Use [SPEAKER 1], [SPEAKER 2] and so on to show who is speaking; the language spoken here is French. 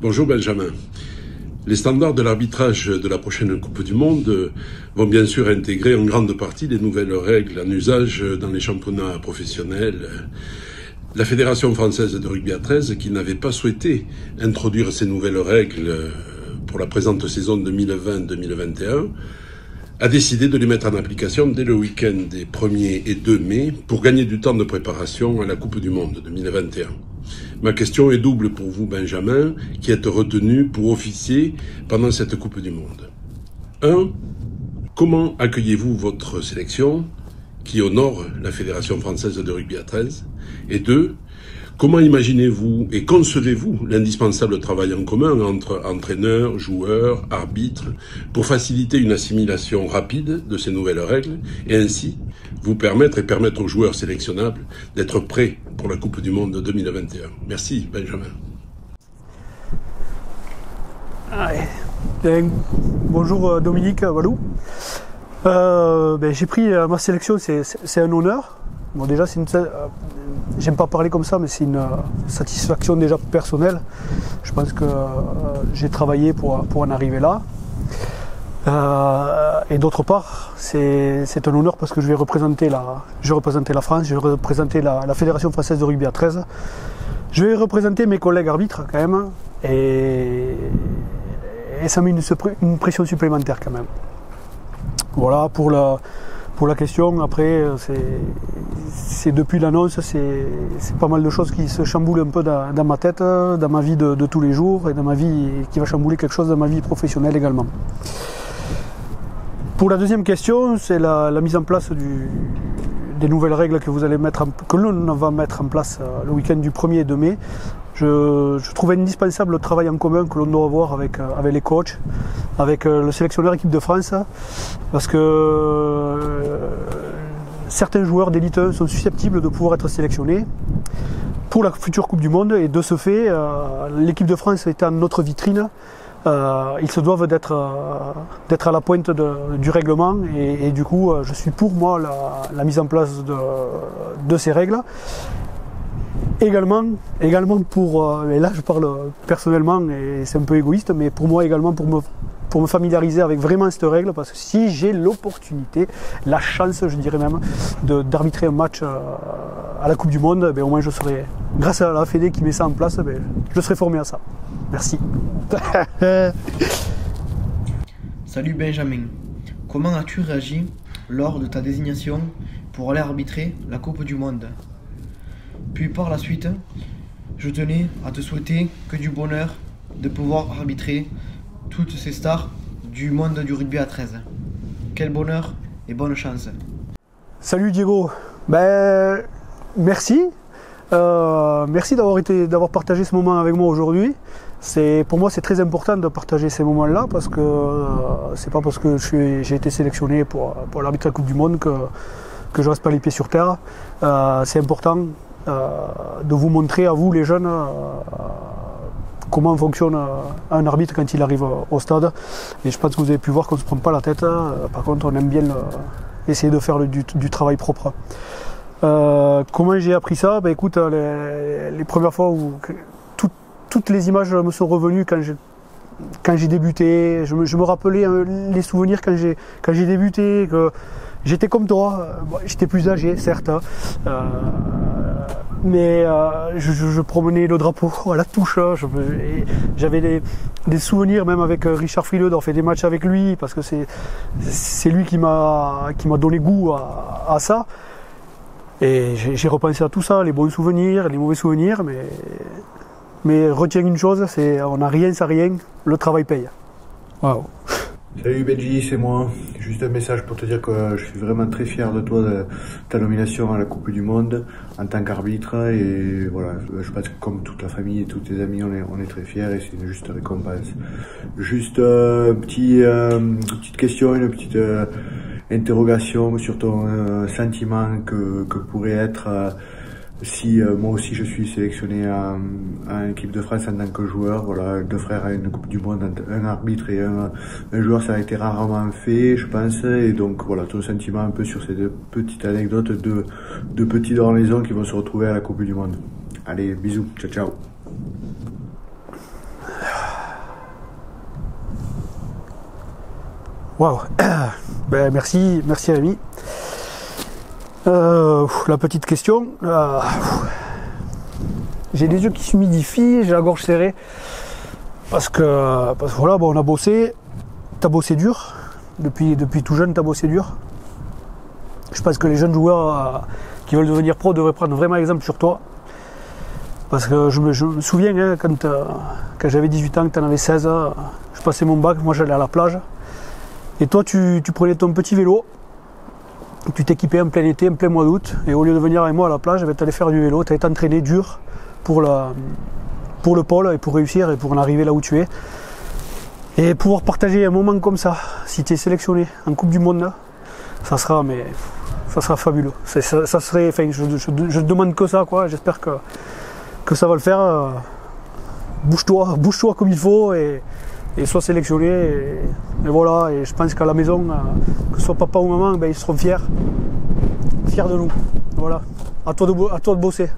[SPEAKER 1] Bonjour Benjamin. Les standards de l'arbitrage de la prochaine Coupe du Monde vont bien sûr intégrer en grande partie les nouvelles règles en usage dans les championnats professionnels. La Fédération française de rugby à 13, qui n'avait pas souhaité introduire ces nouvelles règles pour la présente saison 2020-2021, a décidé de les mettre en application dès le week-end des 1er et 2 mai pour gagner du temps de préparation à la Coupe du Monde 2021. Ma question est double pour vous, Benjamin, qui êtes retenu pour officier pendant cette Coupe du Monde. 1. Comment accueillez-vous votre sélection qui honore la Fédération française de rugby à 13 ? Et 2. Comment imaginez-vous et concevez-vous l'indispensable travail en commun entre entraîneurs, joueurs, arbitres pour faciliter une assimilation rapide de ces nouvelles règles et ainsi vous permettre et permettre aux joueurs sélectionnables d'être prêts pour la Coupe du Monde 2021. Merci Benjamin.
[SPEAKER 2] Bonjour Dominique Walou. J'ai pris ma sélection, c'est un honneur. Bon, déjà, j'aime pas parler comme ça, mais c'est une satisfaction déjà personnelle. Je pense que j'ai travaillé pour en arriver là. Et d'autre part, c'est un honneur parce que je vais représenter la France, je vais représenter la Fédération française de rugby à 13. Je vais représenter mes collègues arbitres quand même. Et ça met une pression supplémentaire quand même. Voilà pour la question. Après, c'est depuis l'annonce, c'est pas mal de choses qui se chamboulent un peu dans ma tête, dans ma vie de tous les jours et dans ma vie, qui va chambouler quelque chose dans ma vie professionnelle également. Pour la deuxième question, c'est la mise en place des nouvelles règles que l'on va mettre en place le week-end du 1er et 2 mai. Je trouve indispensable le travail en commun que l'on doit avoir avec les coachs, avec le sélectionneur équipe de France, parce que certains joueurs d'élite 1 sont susceptibles de pouvoir être sélectionnés pour la future Coupe du Monde, et de ce fait, l'équipe de France étant notre vitrine, ils se doivent d'être à la pointe du règlement, et du coup je suis pour moi la mise en place de ces règles. Également pour, et là je parle personnellement et c'est un peu égoïste, mais pour moi également pour me familiariser avec vraiment cette règle, parce que si j'ai l'opportunité, la chance je dirais même, d'arbitrer un match à la Coupe du Monde, au moins je serai, grâce à la Fédé qui met ça en place, je serai formé à ça. Merci.
[SPEAKER 3] Salut Benjamin, comment as-tu réagi lors de ta désignation pour aller arbitrer la Coupe du Monde ? Puis par la suite, je tenais à te souhaiter que du bonheur de pouvoir arbitrer toutes ces stars du monde du rugby à 13. Quel bonheur et bonne chance.
[SPEAKER 2] Salut Diego, merci. Merci d'avoir partagé ce moment avec moi aujourd'hui. Pour moi c'est très important de partager ces moments-là, parce que c'est pas parce que j'ai été sélectionné pour l'arbitrer la Coupe du Monde que je reste pas les pieds sur terre. C'est important de vous montrer à vous les jeunes comment fonctionne un arbitre quand il arrive au stade, et je pense que vous avez pu voir qu'on ne se prend pas la tête. Par contre on aime bien essayer de faire du travail propre. Comment j'ai appris ça? Écoute, les premières fois où toutes les images me sont revenues quand j'ai débuté. Je me rappelais les souvenirs quand j'ai débuté, que j'étais comme toi, j'étais plus âgé certes, mais je promenais le drapeau à la touche. J'avais des souvenirs même avec Richard Frileux, d'avoir fait des matchs avec lui, parce que c'est lui qui m'a donné goût à ça. Et j'ai repensé à tout ça, les bons souvenirs, les mauvais souvenirs, mais retiens une chose, c'est on n'a rien sans rien, le travail paye. Waouh.
[SPEAKER 4] Salut Benji, c'est moi. Juste un message pour te dire que je suis vraiment très fier de toi, de ta nomination à la Coupe du Monde en tant qu'arbitre. Et voilà, je pense que comme toute la famille et tous tes amis, on est très fiers, et c'est une juste récompense. Juste une petite question, une petite interrogation sur ton sentiment que pourrait être si moi aussi je suis sélectionné en équipe de France en tant que joueur. Voilà, deux frères à une Coupe du Monde, un arbitre et un joueur, ça a été rarement fait, je pense. Et donc voilà, ton sentiment un peu sur ces deux petites anecdotes de petits Dorléans qui vont se retrouver à la Coupe du Monde. Allez, bisous, ciao ciao.
[SPEAKER 2] Waouh. Ben, merci Rémi. La petite question. J'ai les yeux qui s'humidifient, j'ai la gorge serrée. Parce que voilà, bon, on a bossé. T'as bossé dur. Depuis tout jeune, t'as bossé dur. Je pense que les jeunes joueurs qui veulent devenir pro devraient prendre vraiment exemple sur toi. Parce que je me souviens, hein, quand j'avais 18 ans, que tu en avais 16, je passais mon bac, moi j'allais à la plage. Et toi, tu prenais ton petit vélo, tu t'équipais en plein été, en plein mois d'août, et au lieu de venir avec moi à la plage, tu allais faire du vélo, tu allais t'entraîner dur pour le pôle et pour réussir et pour en arriver là où tu es. Et pouvoir partager un moment comme ça, si tu es sélectionné en Coupe du Monde, ça sera fabuleux. Ça serait, enfin, je demande que ça, quoi. J'espère que ça va le faire. Bouge-toi comme il faut et sois sélectionné. Et voilà, et je pense qu'à la maison, que ce soit papa ou maman, ben, ils seront fiers de nous. Voilà, à toi de bosser.